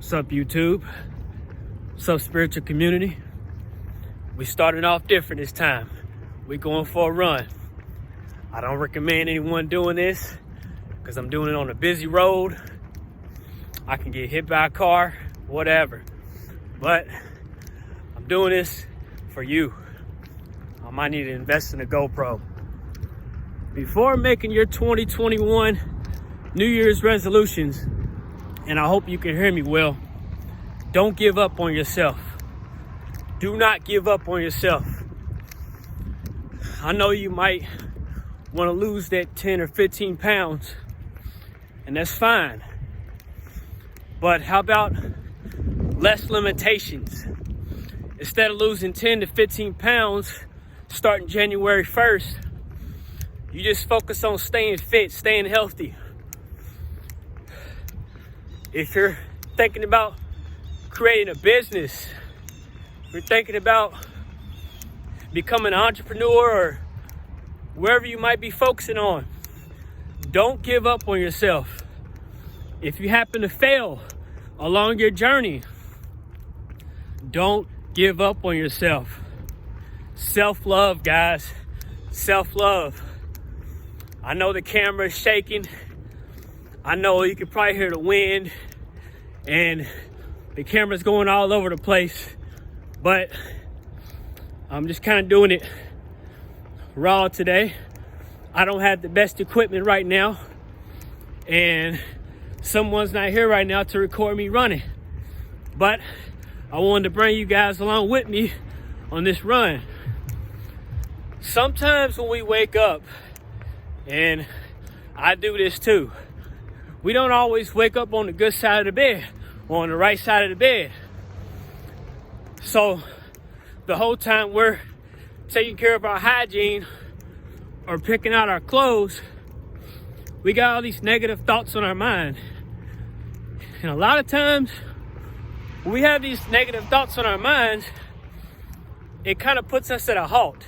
What's up, YouTube? What's up, spiritual community? We starting off different this time. We going for a run. I don't recommend anyone doing this because I'm doing it on a busy road. I can get hit by a car, whatever. But I'm doing this for you. I might need to invest in a GoPro. Before making your 2021 New Year's resolutions, and I hope you can hear me well, don't give up on yourself. Do not give up on yourself. I know you might want to lose that 10 or 15 pounds, and that's fine. But how about less limitations? Instead of losing 10 to 15 pounds starting January 1st, you just focus on staying fit, staying healthy. If you're thinking about creating a business, if you're thinking about becoming an entrepreneur or wherever you might be focusing on, don't give up on yourself. If you happen to fail along your journey, don't give up on yourself. Self-love, guys. Self-love. I know the camera is shaking. I know you can probably hear the wind and the camera's going all over the place, but I'm just kind of doing it raw today. I don't have the best equipment right now, and someone's not here right now to record me running, but I wanted to bring you guys along with me on this run. Sometimes when we wake up, and I do this too, we don't always wake up on the good side of the bed or on the right side of the bed. So the whole time we're taking care of our hygiene or picking out our clothes, we got all these negative thoughts on our mind. And a lot of times when we have these negative thoughts on our minds, it kind of puts us at a halt.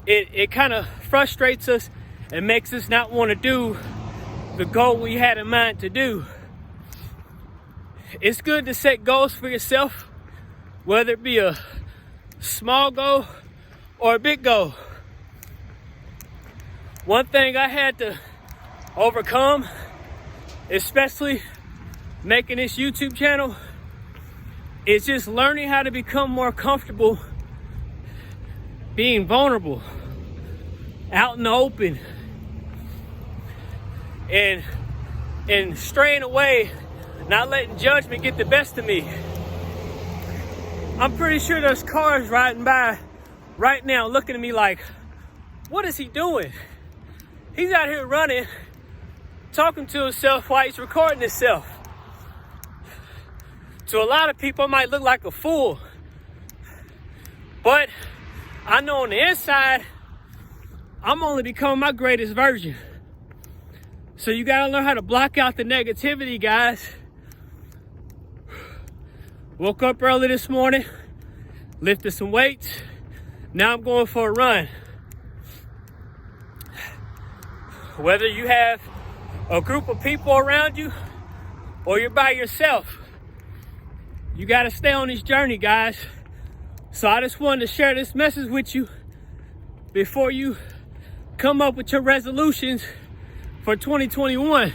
It kind of frustrates us and makes us not want to do the goal we had in mind to do. It's good to set goals for yourself, whether it be a small goal or a big goal. One thing I had to overcome, especially making this YouTube channel, is just learning how to become more comfortable being vulnerable, out in the open, and straying away, not letting judgment get the best of me. I'm pretty sure there's cars riding by right now looking at me like, what is he doing? He's out here running, talking to himself while he's recording himself. To a lot of people, I might look like a fool, but I know on the inside, I'm only becoming my greatest version. So you gotta learn how to block out the negativity, guys. Woke up early this morning, lifted some weights. Now I'm going for a run. Whether you have a group of people around you or you're by yourself, you gotta stay on this journey, guys. So I just wanted to share this message with you before you come up with your resolutions for 2021.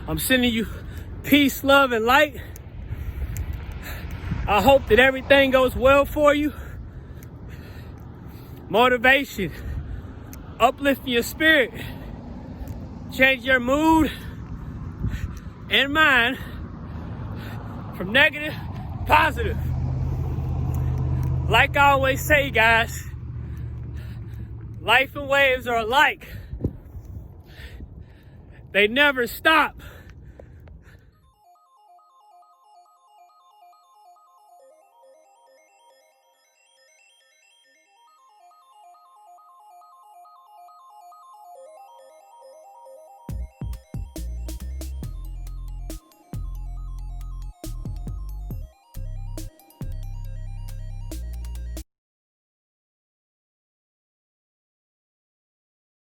I'm sending you peace, love, and light. I hope that everything goes well for you. Motivation, uplifting your spirit, change your mood and mind from negative to positive. Like I always say, guys, life and waves are alike. They never stop.